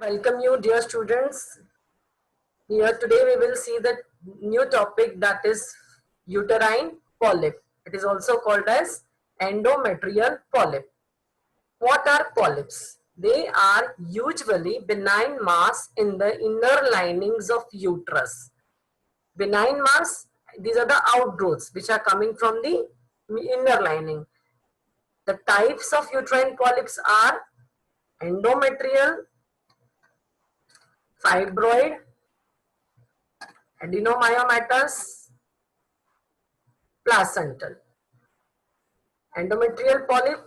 Welcome you, dear students. Here today we will see the new topic, that is uterine polyp. It is also called as endometrial polyp. What are polyps? They are usually benign mass in the inner linings of uterus. Benign mass, these are the outgrowths which are coming from the inner lining. The types of uterine polyps are endometrial, fibroid, adenomyomatous, placental. Endometrial polyp,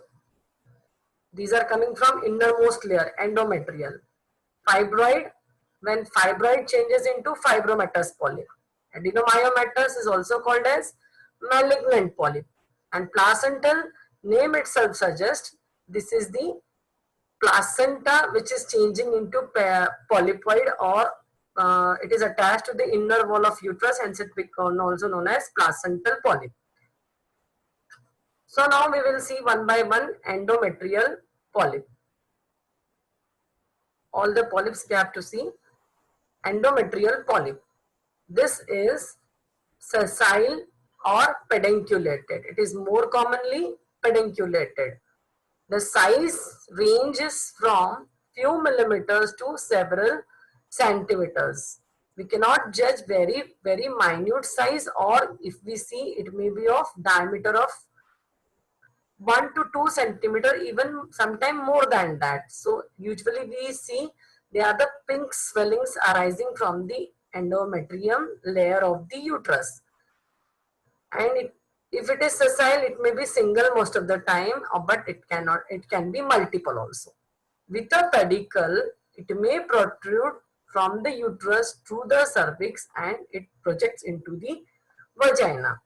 these are coming from innermost layer, endometrial. Fibroid, when fibroid changes into fibromatous polyp. Adenomyomatous is also called as malignant polyp. And placental, name itself suggests this is the placenta which is changing into polypoid, or it is attached to the inner wall of uterus, hence it becomes also known as placental polyp. So now we will see one by one endometrial polyp. All the polyps we have to see. Endometrial polyp. This is sessile or pedunculated. It is more commonly pedunculated. The size ranges from few millimeters to several centimeters. We cannot judge very minute size, or if we see, it may be of diameter of 1 to 2 centimeter, even sometime more than that. So usually we see they are the pink swellings arising from the endometrium layer of the uterus. And if it is sessile, it may be single most of the time, but it can be multiple also. With a pedicle, it may protrude from the uterus through the cervix and it projects into the vagina.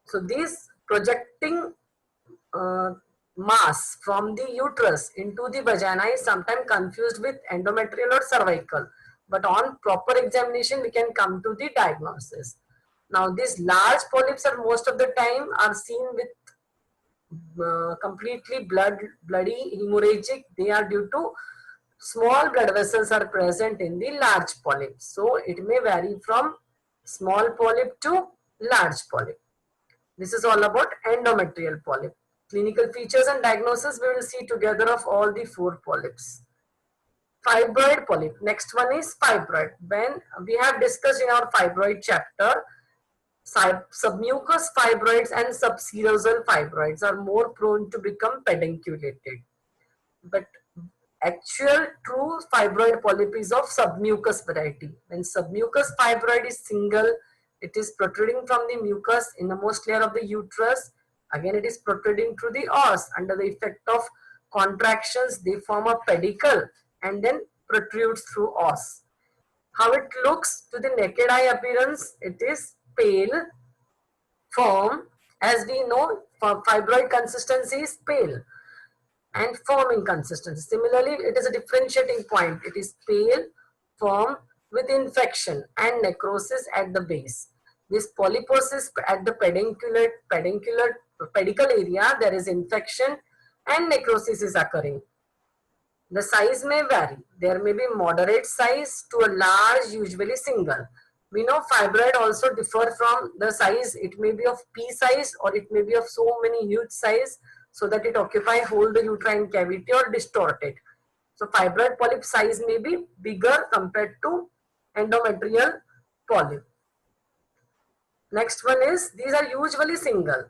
So these projecting mass from the uterus into the vagina is sometimes confused with endometrial or cervical, but on proper examination we can come to the diagnosis. Now these large polyps are most of the time are seen with completely bloody hemorrhagic. They are due to small blood vessels are present in the large polyp. So it may vary from small polyp to large polyp. This is all about endometrial polyp. Clinical features and diagnosis we will see together of all the 4 polyps. Fibroid polyp. Next one is fibroid. When we have discussed in our fibroid chapter, submucous fibroids and subserosal fibroids are more prone to become pedunculated. But actual true fibroid polyp is of submucous variety. When submucous fibroid is single, it is protruding from the mucus in the most layer of the uterus. Again, it is protruding through the os. Under the effect of contractions, they form a pedicle and then protrudes through os. How it looks to the naked eye appearance, it is pale, firm. As we know, fibroid consistency is pale and firm in consistency. Similarly, it is a differentiating point. It is pale, firm, with infection and necrosis at the base. This polyposis at the pedicle area, there is infection and necrosis is occurring. The size may vary. There may be moderate size to a large, usually single. We know fibroid also differ from the size. It may be of pea size or it may be of so many huge size, so that it hold the uterine cavity or distort it. So fibroid polyp size may be bigger compared to endometrial polyp. Next one is, these are usually single.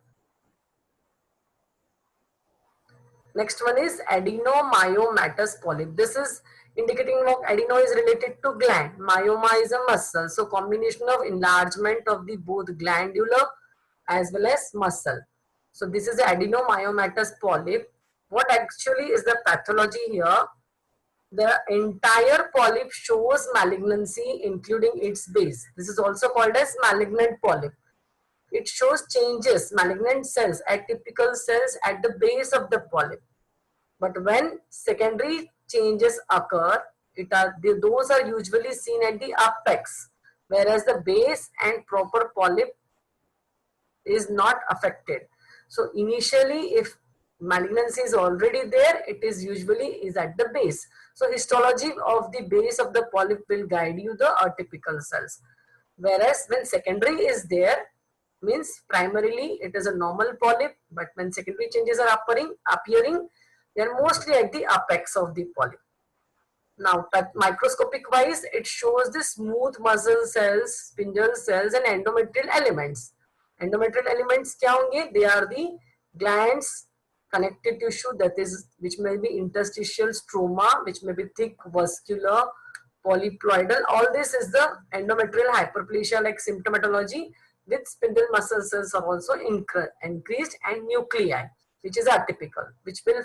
Next one is adenomyomatous polyp. This is indicating of adeno is related to gland. Myoma is a muscle. So combination of enlargement of the both glandular as well as muscle. So this is the adenomyomatous polyp. What actually is the pathology here? The entire polyp shows malignancy including its base. This is also called as malignant polyp. It shows changes, malignant cells, atypical cells at the base of the polyp. But when secondary changes occur, those are usually seen at the apex, whereas the base and proper polyp is not affected. So initially, if malignancy is already there, it is usually at the base. So histology of the base of the polyp will guide you the atypical cells. Whereas when secondary is there, means primarily it is a normal polyp, but when secondary changes are appearing, they are mostly at the apex of the polyp. Now, microscopic wise, it shows the smooth muscle cells, spindle cells, and endometrial elements. Endometrial elements क्या होंगे? They are the glands, connective tissue, that is, which may be interstitial stroma, which may be thick, vascular, polyploidal. All this is the endometrial hyperplasia like symptomatology, with spindle muscle cells are also increased, and nuclei, which is atypical, which will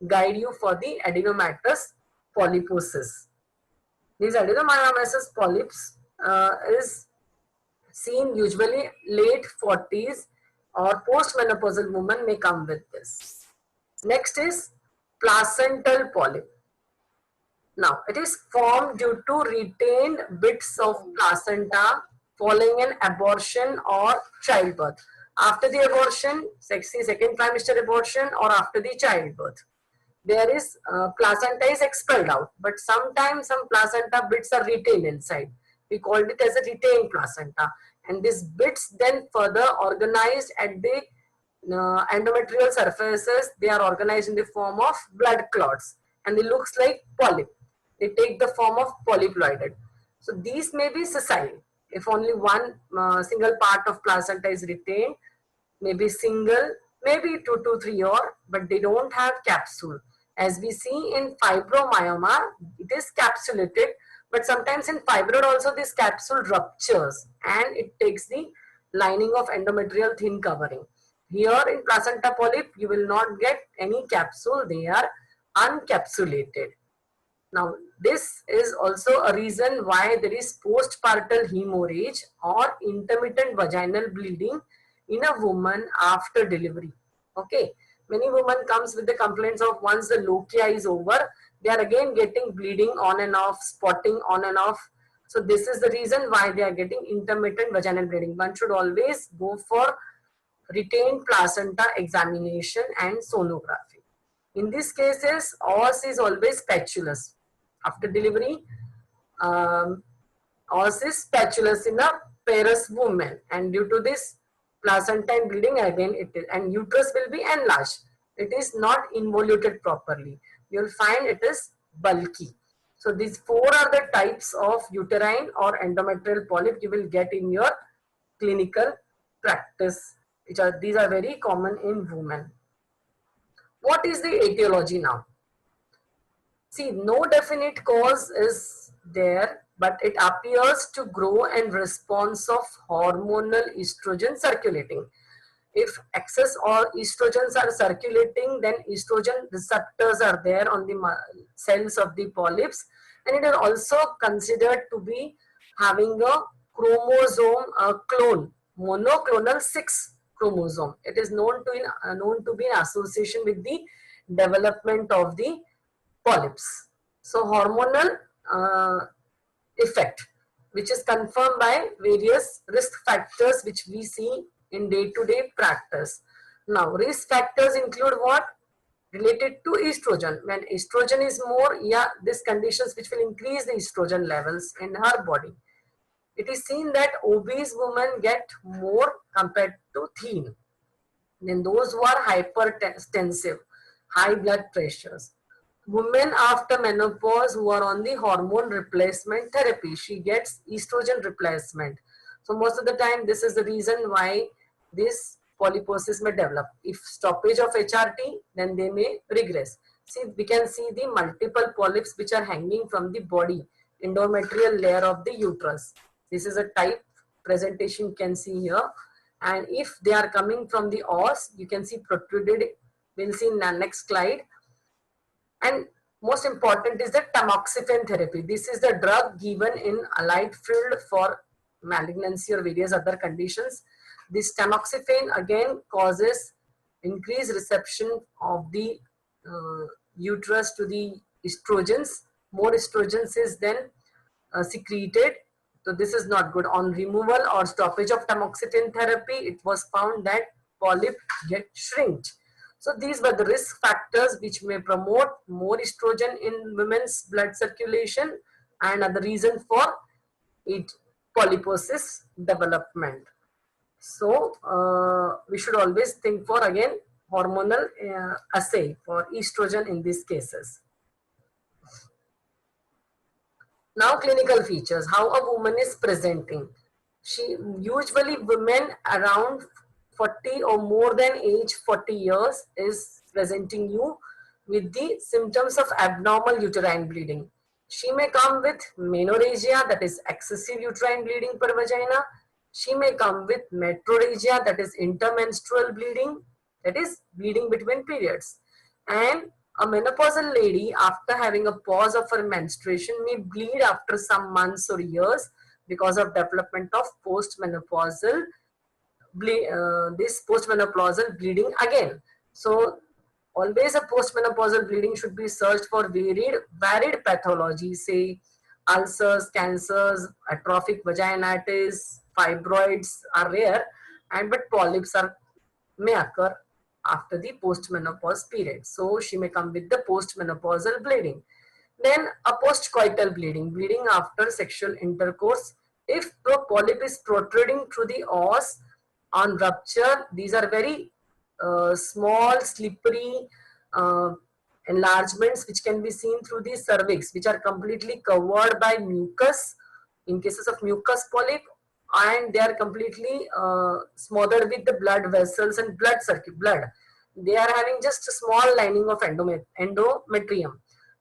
guide you for the adenomatous polyposis. These adenomyomatous polyps is seen usually late 40s or postmenopausal women may come with this. Next is placental polyp. Now, it is formed due to retained bits of placenta following an abortion or childbirth. After the abortion, second trimester abortion, or after the childbirth, there is placenta is expelled out, but sometimes some placenta bits are retained inside. We called it as a retained placenta, and these bits then further organized at the endometrial surfaces. They are organized in the form of blood clots, and it looks like polyp. They take the form of polyploided. So these may be sessile. If only one single part of placenta is retained, maybe single, maybe 2 to 3 or, but they don't have capsule. As we see in fibromyoma, it is capsulated, but sometimes in fibroid also this capsule ruptures and it takes the lining of endometrial thin covering. Here in placenta polyp, you will not get any capsule, they are uncapsulated. Now, this is also a reason why there is postpartum hemorrhage or intermittent vaginal bleeding in a woman after delivery. Okay, many women comes with the complaints of once the lochia is over, they are again getting bleeding on and off, spotting on and off. So this is the reason why they are getting intermittent vaginal bleeding. One should always go for retained placenta examination and sonography. In these cases, os is always spatulous. After delivery, os is spatulous in a parous woman, and due to this placenta and bleeding again it is, and uterus will be enlarged. It is not involuted properly. You will find it is bulky. So these 4 are the types of uterine or endometrial polyp you will get in your clinical practice. These are very common in women. What is the etiology now? See, no definite cause is there, but it appears to grow in response of hormonal estrogen circulating. If excess or estrogens are circulating, then estrogen receptors are there on the cells of the polyps, and it is also considered to be having a chromosome, a clone, monoclonal 6 chromosome. It is known to be in association with the development of the polyps. So hormonal effect, which is confirmed by various risk factors which we see in day-to-day practice. Now, risk factors include what? Related to estrogen. When estrogen is more, these conditions which will increase the estrogen levels in her body. It is seen that obese women get more compared to thin. Then those who are hypertensive, high blood pressures. Women after menopause who are on the hormone replacement therapy, she gets estrogen replacement. So most of the time, this is the reason why this polyposis may develop. If stoppage of HRT, then they may regress. See, we can see the multiple polyps which are hanging from the body, endometrial layer of the uterus. This is a type presentation you can see here. And if they are coming from the os, you can see protruded. We'll see in the next slide. And most important is the tamoxifen therapy. This is the drug given in allied field for malignancy or various other conditions. This tamoxifen again causes increased reception of the uterus to the estrogens. More estrogens is then secreted. So this is not good. On removal or stoppage of tamoxifen therapy, it was found that polyp get shrinked. So these were the risk factors which may promote more estrogen in women's blood circulation and are the reason for it polyposis development. So we should always think for again hormonal assay for estrogen in these cases. Now clinical features, how a woman is presenting. She usually women around 40 or more than age 40 years is presenting you with the symptoms of abnormal uterine bleeding. She may come with menorrhagia, that is excessive uterine bleeding per vagina. She may come with metrorrhagia, that is intermenstrual bleeding, that is bleeding between periods. And a menopausal lady, after having a pause of her menstruation, may bleed after some months or years because of development of postmenopausal this postmenopausal bleeding again. So always a postmenopausal bleeding should be searched for varied pathology, say ulcers, cancers, atrophic vaginitis, fibroids are rare, and but polyps are may occur after the postmenopause period. So she may come with the postmenopausal bleeding. Then a postcoital bleeding, bleeding after sexual intercourse. If the polyp is protruding through the os on rupture, these are very small, slippery enlargements which can be seen through the cervix, which are completely covered by mucus in cases of mucus polyp, and they are completely smothered with the blood vessels and blood. They are having just a small lining of endometrium.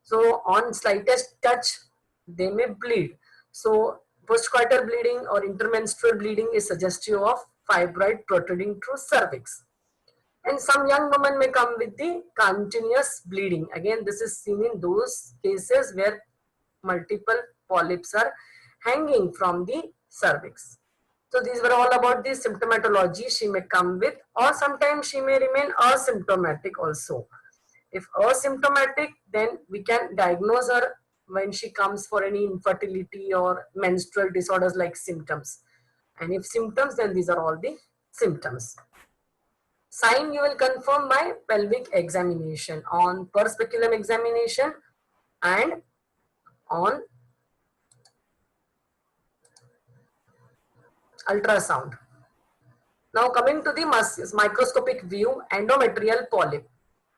So on slightest touch, they may bleed. So postcoital bleeding or intermenstrual bleeding is suggestive of fibroid protruding through cervix. And some young women may come with the continuous bleeding. Again, this is seen in those cases where multiple polyps are hanging from the cervix. So these were all about the symptomatology she may come with, or sometimes she may remain asymptomatic also. If asymptomatic, then we can diagnose her when she comes for any infertility or menstrual disorders like symptoms. And if symptoms, then these are all the symptoms. Sign you will confirm by pelvic examination, on per speculum examination and on ultrasound. Now coming to the microscopic view, endometrial polyp.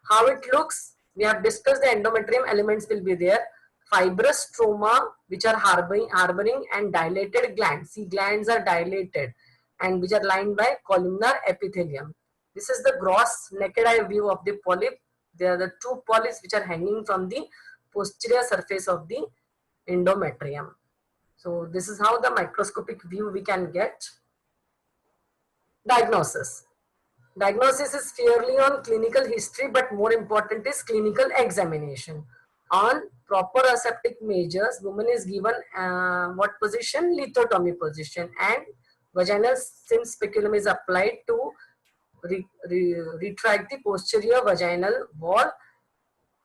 How it looks, we have discussed the endometrium elements will be there. Fibrous stroma which are harboring and dilated glands. See, glands are dilated and which are lined by columnar epithelium. This is the gross naked eye view of the polyp. There are the two polyps which are hanging from the posterior surface of the endometrium. So this is how the microscopic view we can get. Diagnosis. Diagnosis is fairly on clinical history, but more important is clinical examination. On proper aseptic measures, woman is given what position? Lithotomy position, and vaginal sim speculum is applied to retract the posterior vaginal wall.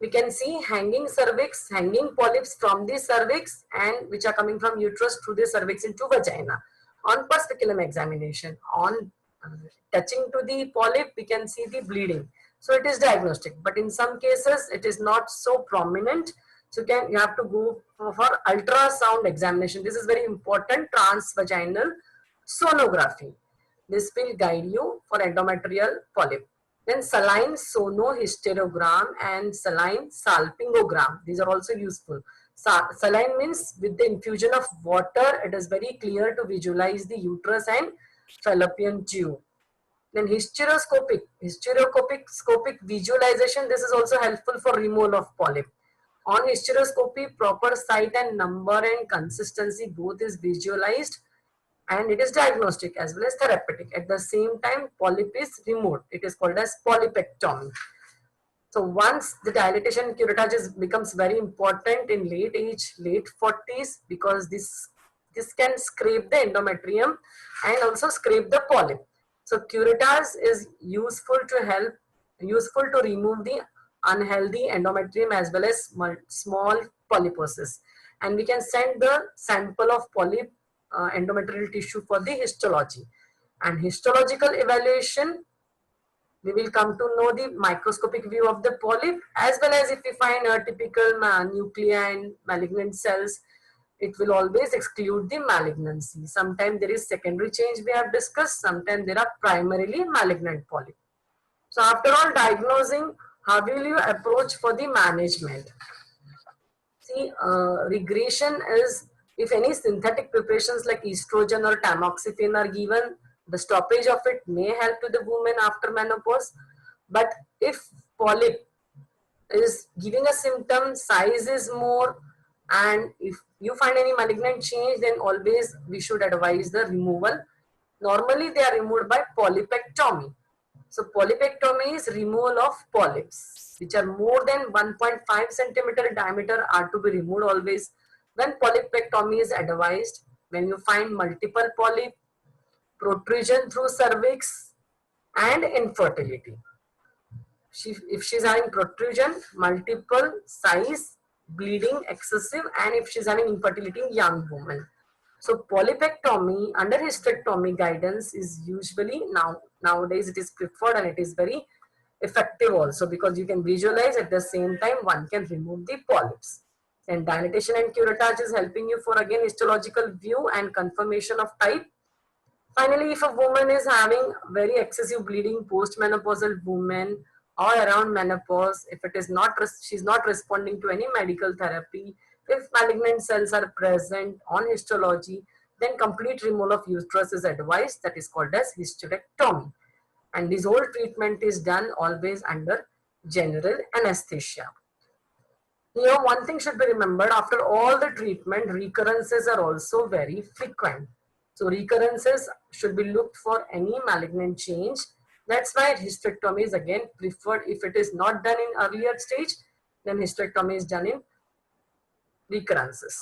We can see hanging cervix, hanging polyps from the cervix, and which are coming from uterus through the cervix into vagina. On per speculum examination, on touching to the polyp, we can see the bleeding. So it is diagnostic, but in some cases it is not so prominent. So you have to go for ultrasound examination. This is very important, transvaginal sonography. This will guide you for endometrial polyp. Then saline sonohysterogram and saline salpingogram. These are also useful. Saline means with the infusion of water, it is very clear to visualize the uterus and fallopian tube. Then hysteroscopic visualization. This is also helpful for removal of polyp. On hysteroscopy, proper site and number and consistency both is visualized, and it is diagnostic as well as therapeutic. At the same time, polyp is removed. It is called as polypectomy. So once the dilatation curettage becomes very important in late age, late 40s, because this can scrape the endometrium and also scrape the polyp. So curettage is useful to remove the unhealthy endometrium as well as small polyposis. And we can send the sample of polyp endometrial tissue for the histology. And histological evaluation We will come to know the microscopic view of the polyp, as well as if we find atypical nuclei and malignant cells, it will always exclude the malignancy. Sometimes there is secondary change we have discussed, sometimes there are primarily malignant polyp. So after all diagnosing, how will you approach for the management? See, regression is if any synthetic preparations like estrogen or tamoxifen are given, the stoppage of it may help to the woman after menopause. But if polyp is giving a symptom, size is more, and if you find any malignant change, then always we should advise the removal. Normally they are removed by polypectomy. So polypectomy is removal of polyps which are more than 1.5 centimeter diameter are to be removed always. When polypectomy is advised, when you find multiple polyp, protrusion through cervix, and infertility. If she's having protrusion, multiple size, bleeding, excessive, and if she's having infertility in young woman. So polypectomy under hysterectomy guidance is usually nowadays it is preferred, and it is very effective also because you can visualize at the same time one can remove the polyps. And dilatation and curettage is helping you for again histological view and confirmation of type. Finally, if a woman is having very excessive bleeding post-menopausal woman or around menopause, if it is not, she's not responding to any medical therapy, if malignant cells are present on histology, then complete removal of uterus is advised. That is called as hysterectomy. And this whole treatment is done always under general anesthesia. Here, one thing should be remembered, after all the treatment, recurrences are also very frequent. So recurrences should be looked for any malignant change. That's why hysterectomy is again preferred. If it is not done in earlier stage, then hysterectomy is done in recurrences.